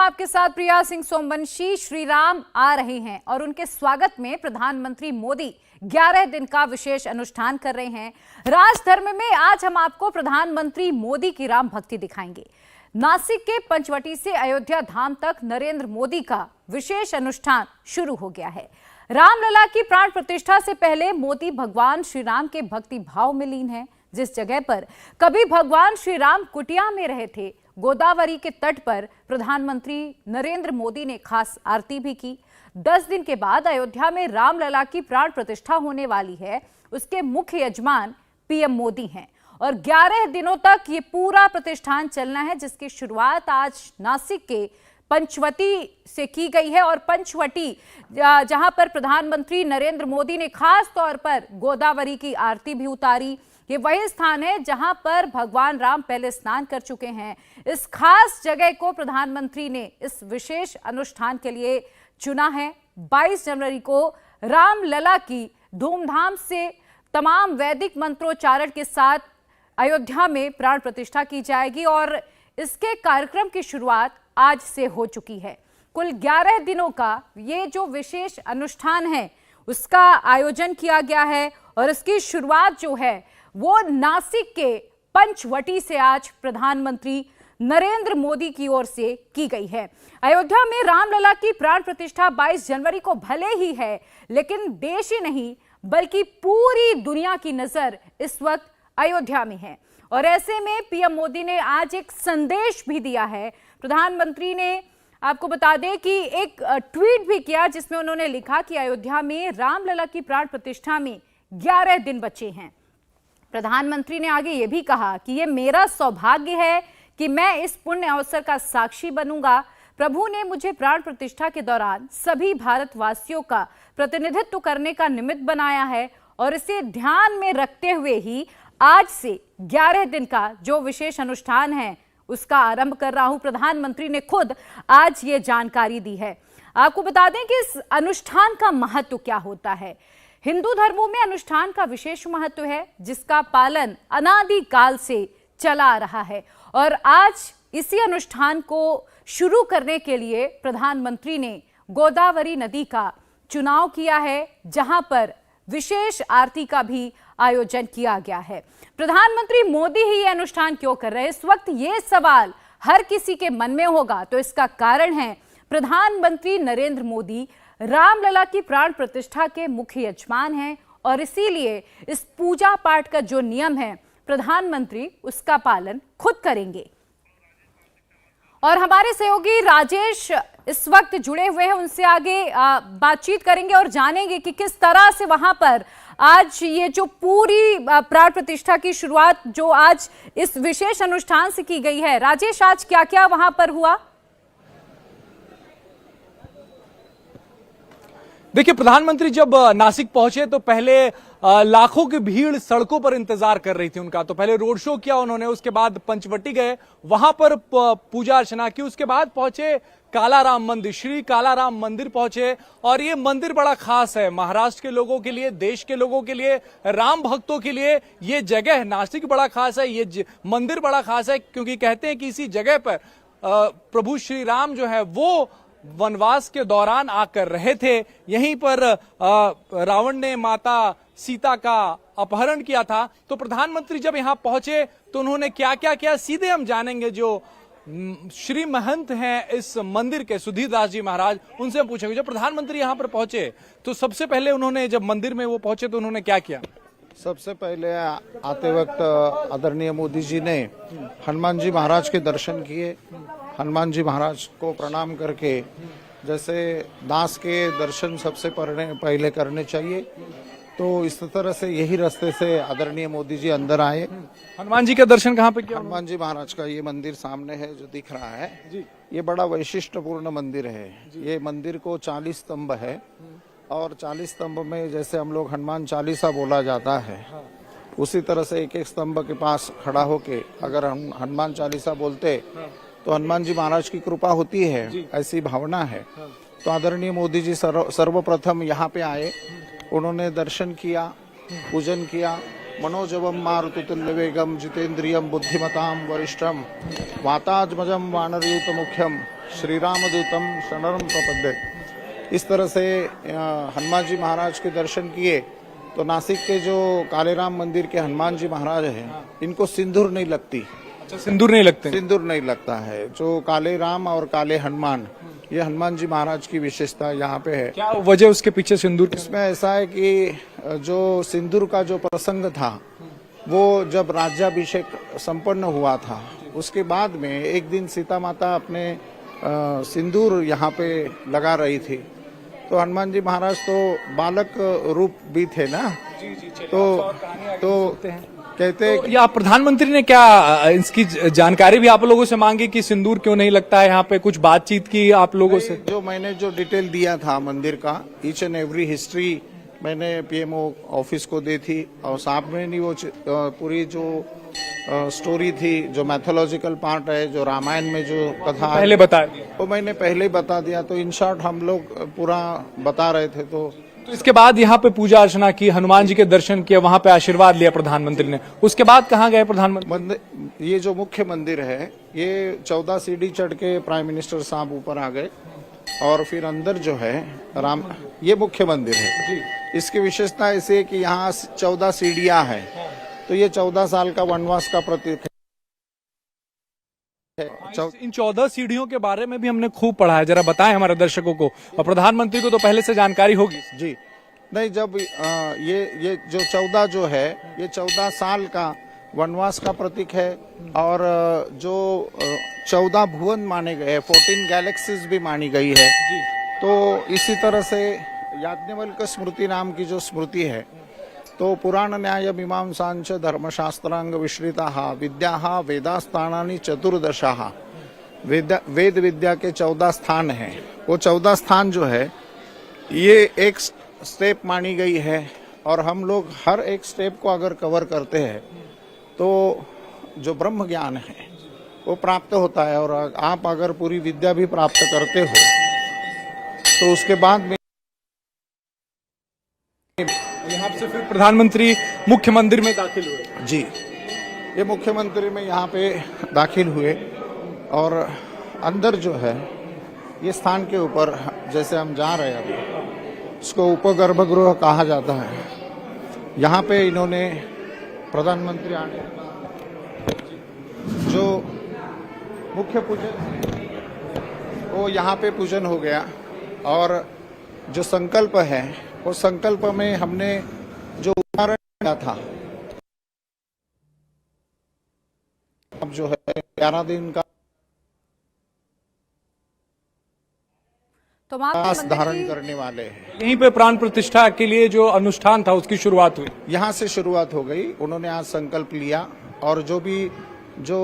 आपके साथ प्रिया सिंह सोमवंशी। श्री राम आ रहे हैं और उनके स्वागत में प्रधानमंत्री मोदी 11 दिन का विशेष अनुष्ठान कर रहे हैं। राजधर्म में आज हम आपको प्रधानमंत्री मोदी की राम भक्ति दिखाएंगे। नासिक के पंचवटी से अयोध्या धाम तक नरेंद्र मोदी का विशेष अनुष्ठान शुरू हो गया है। रामलला की प्राण प्रतिष्ठा से पहले मोदी भगवान श्री राम के भक्ति भाव में लीन है। जिस जगह पर कभी भगवान श्री राम कुटिया में रहे थे, गोदावरी के तट पर प्रधानमंत्री नरेंद्र मोदी ने खास आरती भी की। 10 दिन के बाद अयोध्या में रामलला की प्राण प्रतिष्ठा होने वाली है। उसके मुख्य यजमान पीएम मोदी हैं और 11 दिनों तक ये पूरा प्रतिष्ठान चलना है, जिसकी शुरुआत आज नासिक के पंचवटी से की गई है। और पंचवटी जहां पर प्रधानमंत्री नरेंद्र मोदी ने खास तौर पर गोदावरी की आरती भी उतारी। ये वही स्थान है जहां पर भगवान राम पहले स्नान कर चुके हैं। इस खास जगह को प्रधानमंत्री ने इस विशेष अनुष्ठान के लिए चुना है। 22 जनवरी को रामलला की धूमधाम से तमाम वैदिक मंत्रोच्चारण के साथ अयोध्या में प्राण प्रतिष्ठा की जाएगी और इसके कार्यक्रम की शुरुआत आज से हो चुकी है। कुल 11 दिनों का ये जो विशेष अनुष्ठान है उसका आयोजन किया गया है और इसकी शुरुआत जो है वो नासिक के पंचवटी से आज प्रधानमंत्री नरेंद्र मोदी की ओर से की गई है। अयोध्या में रामलला की प्राण प्रतिष्ठा 22 जनवरी को भले ही है, लेकिन देश ही नहीं बल्कि पूरी दुनिया की नजर इस वक्त अयोध्या में है। और ऐसे में पीएम मोदी ने आज एक संदेश भी दिया है। प्रधानमंत्री ने आपको बता दें कि एक ट्वीट भी किया जिसमें उन्होंने लिखा कि अयोध्या में रामलला की प्राण प्रतिष्ठा में 11 दिन बचे हैं। प्रधानमंत्री ने आगे ये भी कहा कि ये मेरा सौभाग्य है कि मैं इस पुण्य अवसर का साक्षी बनूंगा। प्रभु ने मुझे प्राण प्रतिष्ठा के दौरान सभी भारतवासियों का प्रतिनिधित्व करने का निमित्त बनाया है और इसे ध्यान में रखते हुए ही आज से 11 दिन का जो विशेष अनुष्ठान है उसका आरंभ कर रहा हूं। प्रधानमंत्री ने खुद आज ये जानकारी दी है। आपको बता दें कि इस अनुष्ठान का महत्व क्या होता है। हिंदू धर्मों में अनुष्ठान का विशेष महत्व है जिसका पालन अनादि काल से चला आ रहा है और आज इसी अनुष्ठान को शुरू करने के लिए प्रधानमंत्री ने गोदावरी नदी का चुनाव किया है, जहां पर विशेष आरती का भी आयोजन किया गया है। प्रधानमंत्री मोदी ही ये अनुष्ठान क्यों कर रहे हैं, इस वक्त ये सवाल हर किसी के मन में होगा। तो इसका कारण है प्रधानमंत्री नरेंद्र मोदी रामलला की प्राण प्रतिष्ठा के मुख्य यजमान हैं और इसीलिए इस पूजा पाठ का जो नियम है प्रधानमंत्री उसका पालन खुद करेंगे। और हमारे सहयोगी राजेश इस वक्त जुड़े हुए हैं, उनसे आगे बातचीत करेंगे और जानेंगे कि किस तरह से वहां पर आज ये जो पूरी प्राण प्रतिष्ठा की शुरुआत जो आज इस विशेष अनुष्ठान से की गई है। राजेश, आज क्या क्या वहां पर हुआ? देखिए, प्रधानमंत्री जब नासिक पहुंचे तो पहले लाखों की भीड़ सड़कों पर इंतजार कर रही थी उनका। तो पहले रोड शो किया उन्होंने, उसके बाद पंचवटी गए, वहां पर पूजा अर्चना की, उसके बाद पहुंचे कालाराम मंदिर, श्री कालाराम मंदिर पहुंचे। और ये मंदिर बड़ा खास है महाराष्ट्र के लोगों के लिए, देश के लोगों के लिए, राम भक्तों के लिए। ये जगह नासिक बड़ा खास है, ये मंदिर बड़ा खास है क्योंकि कहते हैं कि इसी जगह पर प्रभु श्री राम जो है वो वनवास के दौरान आकर रहे थे। यहीं पर रावण ने माता सीता का अपहरण किया था। तो प्रधानमंत्री जब यहां पहुंचे तो उन्होंने क्या क्या किया, सीधे हम जानेंगे। जो श्री महंत हैं इस मंदिर के, सुधीर दास जी महाराज, उनसे पूछेंगे। जब प्रधानमंत्री यहां पर पहुंचे तो सबसे पहले उन्होंने, जब मंदिर में वो पहुंचे तो उन्होंने क्या किया? सबसे पहले आते वक्त आदरणीय मोदी जी ने हनुमान जी महाराज के दर्शन किए। हनुमान जी महाराज को प्रणाम करके, जैसे दास के दर्शन सबसे पहले करने चाहिए, तो इस तरह से यही रास्ते से आदरणीय मोदी जी अंदर आए। हनुमान जी का दर्शन कहाँ पे किया? हनुमान जी महाराज का ये मंदिर सामने है जो दिख रहा है जी। ये बड़ा वैशिष्ट्यपूर्ण मंदिर है। ये मंदिर को 40 स्तंभ है और 40 स्तंभ में जैसे हम लोग हनुमान चालीसा बोला जाता है, उसी तरह से एक एक स्तंभ के पास खड़ा होके अगर हम हनुमान चालीसा बोलते तो हनुमान जी महाराज की कृपा होती है, ऐसी भावना है। तो आदरणीय मोदी जी सर्वप्रथम यहाँ पे आए, उन्होंने दर्शन किया, पूजन किया। मनोजवम मारुतुल्य वेगम जितेन्द्रियम बुद्धिमताम वरिष्ठम वातात्मजम वानरयूत मुख्यम श्री राम दूतम शरणं प्रपद्ये। इस तरह से हनुमान जी महाराज के दर्शन किए तो नासिक के जो कालेराम मंदिर के हनुमान जी महाराज हैं, इनको सिंदूर नहीं लगती। अच्छा, सिंदूर नहीं लगते? सिंदूर नहीं लगता है। जो काले राम और काले हनुमान, ये हनुमान जी महाराज की विशेषता यहाँ पे है। क्या वजह उसके पीछे सिंदूर की? इसमें ऐसा है कि जो सिंदूर का जो प्रसंग था, वो जब राज्याभिषेक संपन्न हुआ था, उसके बाद में एक दिन सीता माता अपने सिंदूर यहाँ पे लगा रही थी, तो हनुमान जी महाराज तो बालक रूप भी थे ना, तो कहते तो या प्रधानमंत्री ने क्या इसकी जानकारी भी आप लोगों से मांगी कि सिंदूर क्यों नहीं लगता है यहाँ पे? कुछ बातचीत की आप लोगों से? जो मैंने जो डिटेल दिया था मंदिर का, ईच एंड एवरी हिस्ट्री मैंने पीएमओ ऑफिस को दी थी, और साथ में नहीं वो पूरी जो स्टोरी थी, जो मैथोलॉजिकल पार्ट है, जो रामायण में जो कथा पहले बता दिया? वो मैंने पहले ही बता दिया। तो इन शॉर्ट हम लोग पूरा बता रहे थे। तो इसके बाद यहाँ पे पूजा अर्चना की, हनुमान जी के दर्शन किए, वहाँ पे आशीर्वाद लिया प्रधानमंत्री ने। उसके बाद कहाँ गए प्रधानमंत्री? ये जो मुख्य मंदिर है, ये 14 सीढ़ी चढ़ के प्राइम मिनिस्टर साहब ऊपर आ गए, और फिर अंदर जो है राम, ये मुख्य मंदिर है। इसकी विशेषता ऐसी है कि यहाँ 14 सीढ़ियां हैं, तो ये 14 साल का वनवास का प्रतीक है। इन 14 सीढ़ियों के बारे में भी हमने खूब पढ़ा है, जरा बताएं हमारे दर्शकों को, और प्रधानमंत्री को तो पहले से जानकारी होगी। जी नहीं, जब ये जो 14 जो है, ये 14 साल का वनवास का प्रतीक है, और जो 14 भुवन माने गए, 14 गैलेक्सीज भी मानी गई है। तो इसी तरह से याज्ञवल्क स्मृति नाम की जो स्मृति है, तो पुराण न्याय मीमांसांच धर्मशास्त्रांग विश्रिताः विद्याः वेदास्तानानि चतुर्दशाः। वेद विद्या के 14 स्थान हैं। वो 14 स्थान जो है, ये एक स्टेप मानी गई है, और हम लोग हर एक स्टेप को अगर कवर करते हैं तो जो ब्रह्म ज्ञान है वो प्राप्त होता है। और आप अगर पूरी विद्या भी प्राप्त करते हो तो उसके बाद में यहाँ से फिर प्रधानमंत्री मुख्य मंदिर में दाखिल हुए। जी, ये मुख्य मंदिर में यहाँ पे दाखिल हुए, और अंदर जो है ये स्थान के ऊपर, जैसे हम जा रहे हैं अभी, इसको उपगर्भगृह कहा जाता है। यहाँ पे इन्होंने प्रधानमंत्री आने के बाद जो मुख्य पूजन, वो यहाँ पे पूजन हो गया, और जो संकल्प है, वो संकल्प में हमने जो उदाहरण दिया था, अब जो है 11 दिन का तो धारण करने वाले हैं। यहीं पे प्राण प्रतिष्ठा के लिए जो अनुष्ठान था उसकी शुरुआत हुई, यहाँ से शुरुआत हो गई। उन्होंने आज संकल्प लिया, और जो भी जो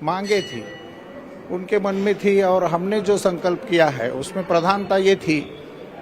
मांगे थी उनके मन में थी, और हमने जो संकल्प किया है उसमें प्रधानता ये थी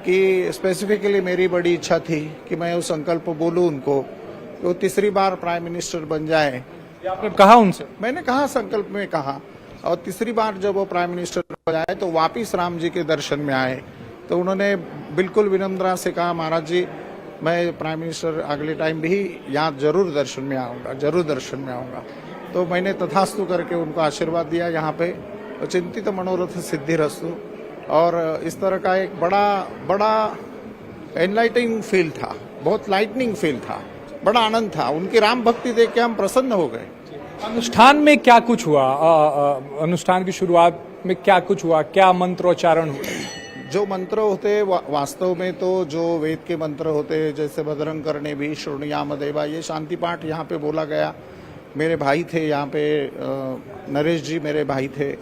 कि स्पेसिफिकली मेरी बड़ी इच्छा थी कि मैं वो संकल्प बोलूं उनको, वो तीसरी बार प्राइम मिनिस्टर बन जाए। आपने कहा उनसे? मैंने कहा, संकल्प में कहा, और तीसरी बार जब वो प्राइम मिनिस्टर बन जाए तो वापिस राम जी के दर्शन में आए। तो उन्होंने बिल्कुल विनम्रता से कहा, महाराज जी मैं प्राइम मिनिस्टर अगले टाइम भी यहाँ जरूर दर्शन में आऊँगा, जरूर दर्शन में आऊँगा। तो मैंने तथास्तु करके उनको आशीर्वाद दिया यहाँ पे, चिंतित मनोरथ सिद्धिरस्तु। और इस तरह का एक बड़ा एनलाइटिंग फील था, बहुत लाइटनिंग फील था, बड़ा आनंद था। उनकी राम भक्ति देख के हम प्रसन्न हो गए। अनुष्ठान में क्या कुछ हुआ? अनुष्ठान की शुरुआत में क्या कुछ हुआ? क्या मंत्रोच्चारण हुआ? जो मंत्र होते वास्तव में तो जो वेद के मंत्र होते, जैसे बजरंग करने भी शृणुयाम देवा, ये शांति पाठ यहाँ पे बोला गया। मेरे भाई थे यहाँ पे, नरेश जी मेरे भाई थे,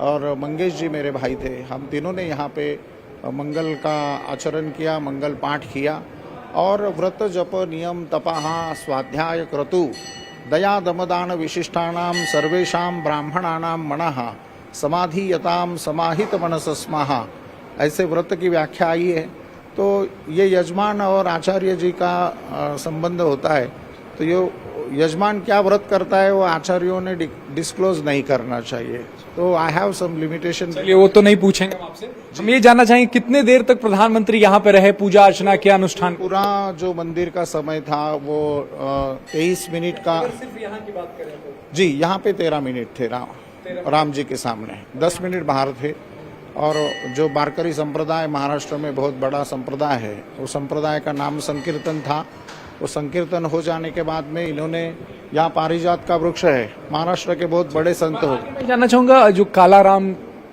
और मंगेश जी मेरे भाई थे। हम तीनों ने यहाँ पे मंगल का आचरण किया, मंगल पाठ किया, और व्रत जप नियम तपाहा स्वाध्याय क्रतु दया दमदान विशिष्टानाम सर्वेशाम ब्राह्मणानाम मनः समाधियताम समाहित मनसस्माः, ऐसे व्रत की व्याख्या आई है। तो ये यजमान और आचार्य जी का संबंध होता है। तो ये यजमान क्या व्रत करता है वो आचार्यों ने डिस्क्लोज नहीं करना चाहिए। तो आई हैव सम लिमिटेशन। चलिए वो तो नहीं पूछेंगे आपसे। हम ये जानना चाहेंगे कितने देर तक प्रधानमंत्री यहाँ पे रहे, पूजा अर्चना किया, अनुष्ठान? पूरा जो मंदिर का समय था वो 23 मिनट का। सिर्फ यहाँ की बात करें तो? जी, यहाँ पे 13 मिनट थे। राम जी के सामने 10 मिनट बाहर थे। और जो वारकरी संप्रदाय महाराष्ट्र में बहुत बड़ा संप्रदाय है, वो संप्रदाय का नाम संकीर्तन था। वो संकीर्तन हो जाने के बाद में इन्होंने यहाँ पारिजात का वृक्ष है, महाराष्ट्र के बहुत बड़े संत हो। मैं जानना चाहूंगा जो कालाराम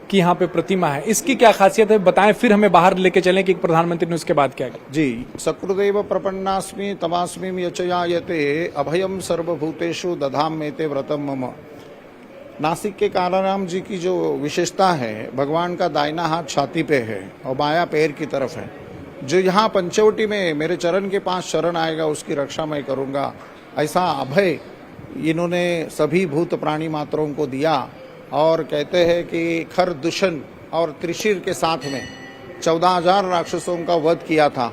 की यहाँ पे प्रतिमा है, इसकी क्या खासियत है बताएं, फिर हमें बाहर लेके चलें कि प्रधानमंत्री ने उसके बाद क्या किया। जी, सकृदेव प्रपन्नास्मि तमास्मि यचयायते अभयम सर्वभूतेषु दधाम्येते व्रतम मम। नासिक के कालाराम जी की जो विशेषता है, भगवान का दाहिना हाथ छाती पे है और बायां पैर की तरफ है। जो यहाँ पंचवटी में मेरे चरण के पास शरण आएगा उसकी रक्षा मैं करूँगा, ऐसा अभय इन्होंने सभी भूत प्राणी मात्रों को दिया। और कहते हैं कि खर दूषण और त्रिशीर के साथ में 14,000 राक्षसों का वध किया था।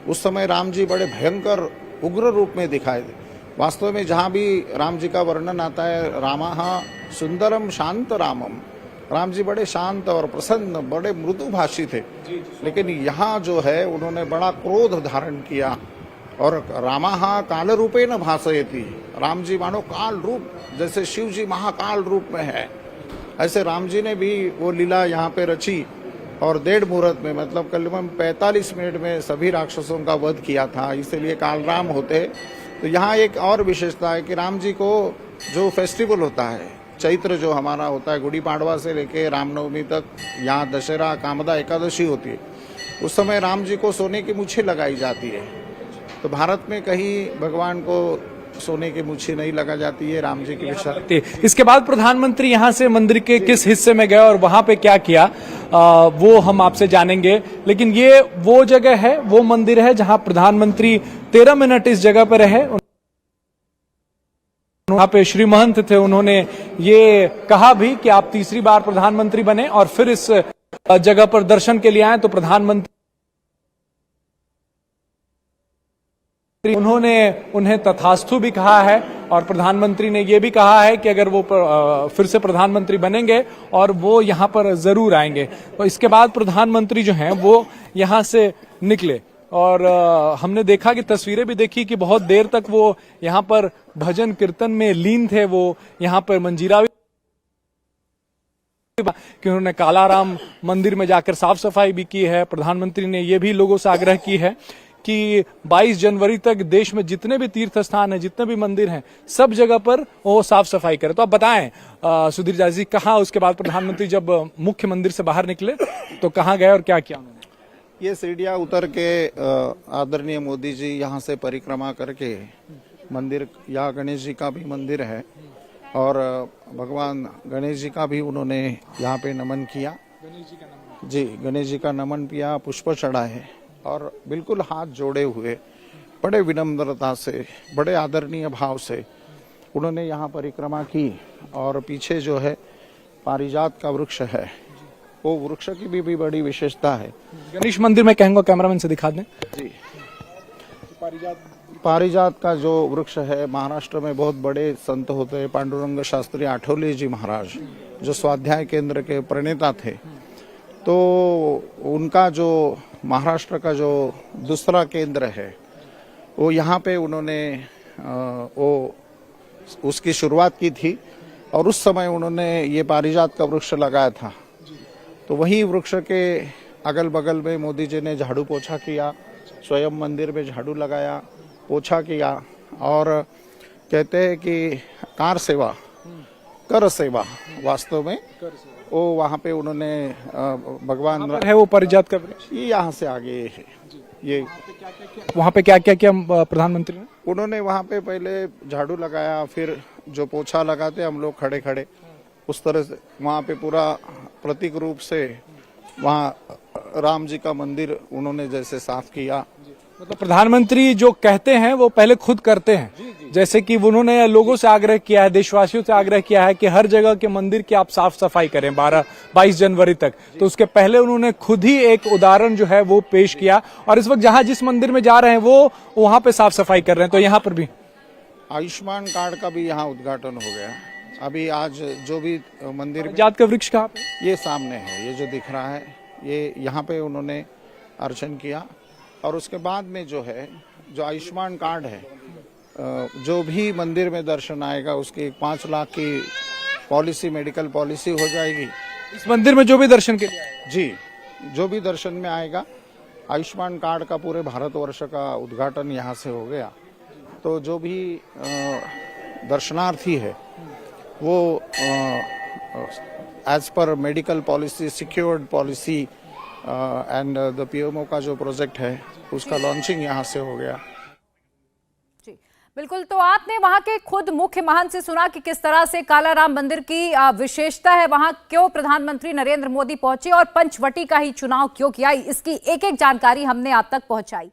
उस समय राम जी बड़े भयंकर उग्र रूप में दिखाए थे। वास्तव में जहाँ भी राम जी का वर्णन आता है, रामः सुंदरम शांत रामम, राम जी बड़े शांत और प्रसन्न, बड़े मृदुभाषी थे। लेकिन यहाँ जो है उन्होंने बड़ा क्रोध धारण किया। और रामः काल रूपेण भासयति, राम जी मानो काल रूप, जैसे शिव जी महाकाल रूप में है, ऐसे राम जी ने भी वो लीला यहाँ पे रची। और 1.5 मुहूर्त में, मतलब करीबन 45 मिनट में सभी राक्षसों का वध किया था, इसीलिए कालराम होते। तो यहाँ एक और विशेषता है कि राम जी को जो फेस्टिवल होता है, चैत्र जो हमारा होता है, गुड़ी पाड़वा से लेके रामनवमी तक, यहाँ दशहरा कामदा एकादशी होती है, उस समय राम जी को सोने की मूछें लगाई जाती है। तो भारत में कहीं भगवान को सोने की मूछें नहीं लगा जाती है, राम जी की विशेषता। इसके बाद प्रधानमंत्री यहाँ से मंदिर के किस हिस्से में गए और वहां पे क्या किया, वो हम आपसे जानेंगे। लेकिन ये वो जगह है, वो मंदिर है जहां प्रधानमंत्री 13 मिनट इस जगह पर रहे। वहां पे श्री महंत थे, उन्होंने ये कहा भी कि आप तीसरी बार प्रधानमंत्री बने और फिर इस जगह पर दर्शन के लिए आए। तो प्रधानमंत्री उन्होंने उन्हें तथास्तु भी कहा है और प्रधानमंत्री ने यह भी कहा है कि अगर वो फिर से प्रधानमंत्री बनेंगे और वो यहाँ पर जरूर आएंगे। तो इसके बाद प्रधानमंत्री जो हैं वो यहाँ से निकले और हमने देखा कि तस्वीरें भी देखी कि बहुत देर तक वो यहाँ पर भजन कीर्तन में लीन थे। वो यहाँ पर मंजीरा भी कि उन्होंने कालाराम मंदिर में जाकर साफ सफाई भी की है। प्रधानमंत्री ने यह भी लोगों से आग्रह की है कि 22 जनवरी तक देश में जितने भी तीर्थ स्थान हैं, जितने भी मंदिर हैं, सब जगह पर वो साफ सफाई करें। तो आप बताएं सुधीर जा जी, कहाँ उसके बाद प्रधानमंत्री जब मुख्य मंदिर से बाहर निकले तो कहाँ गए और क्या किया उन्होंने? ये सीढ़ियाँ उतर के आदरणीय मोदी जी यहाँ से परिक्रमा करके मंदिर, यहाँ गणेश जी का भी मंदिर है और भगवान गणेश जी का भी उन्होंने यहाँ पे नमन किया। जी, गणेश जी का नमन किया, पुष्प चढ़ाए और बिल्कुल हाथ जोड़े हुए बड़े विनम्रता से, बड़े आदरणीय भाव से उन्होंने यहाँ परिक्रमा की। और पीछे जो है पारिजात का वृक्ष है, वो वृक्ष की भी बड़ी विशेषता है। गणेश मंदिर में कहूंगा कैमरामैन से दिखा दें। जी, पारिजात का जो वृक्ष है, महाराष्ट्र में बहुत बड़े संत होते हैं, पांडुरंग शास्त्री आठवले जी महाराज जो स्वाध्याय केंद्र के प्रणेता थे, तो उनका जो महाराष्ट्र का जो दूसरा केंद्र है वो यहाँ पे उन्होंने वो उसकी शुरुआत की थी और उस समय उन्होंने ये पारिजात का वृक्ष लगाया था। तो वही वृक्ष के अगल बगल में मोदी जी ने झाड़ू पोछा किया, स्वयं मंदिर में झाड़ू लगाया, पोछा किया और कहते हैं कि कार सेवा, कर सेवा, वास्तव में वो वहाँ पे उन्होंने भगवान है वो पारिजात का वृक्ष, ये यहाँ से आगे है। ये वहाँ पे क्या क्या किया प्रधानमंत्री ने? उन्होंने वहाँ पे पहले झाड़ू लगाया, फिर जो पोछा लगाते हम लोग खड़े खड़े, उस तरह से वहाँ पे पूरा प्रतीक रूप से वहाँ राम जी का मंदिर उन्होंने जैसे साफ किया। मतलब प्रधानमंत्री जो कहते हैं वो पहले खुद करते हैं। जैसे कि उन्होंने लोगों से आग्रह किया है, देशवासियों से आग्रह किया है कि हर जगह के मंदिर की आप साफ सफाई करें 22 जनवरी तक। तो उसके पहले उन्होंने खुद ही एक उदाहरण जो है वो पेश किया और इस वक्त जहां जिस मंदिर में जा रहे हैं वो वहां पे साफ सफाई कर रहे हैं। तो यहाँ पर भी आयुष्मान कार्ड का भी यहाँ उद्घाटन हो गया। अभी आज जो भी मंदिर जात का वृक्ष कहाँ पे? ये सामने है, ये जो दिख रहा है, ये यहाँ पे उन्होंने अर्चन किया। और उसके बाद में जो है, जो आयुष्मान कार्ड है, जो भी मंदिर में दर्शन आएगा उसकी 5 लाख की पॉलिसी, मेडिकल पॉलिसी हो जाएगी। इस मंदिर में जो भी दर्शन के लिए आए। जी, जो भी दर्शन में आएगा, आयुष्मान कार्ड का पूरे भारतवर्ष का उद्घाटन यहाँ से हो गया, तो जो भी दर्शनार्थी है वो as per medical policy, secured policy and the PMO का जो प्रोजेक्ट है उसका लॉन्चिंग यहाँ से हो गया। जी बिल्कुल। तो आपने वहां के खुद मुख्य महंत से सुना कि किस तरह से कालाराम मंदिर की विशेषता है, वहां क्यों प्रधानमंत्री नरेंद्र मोदी पहुंचे और पंचवटी का ही चुनाव क्यों किया, इसकी एक एक जानकारी हमने आप तक पहुंचाई।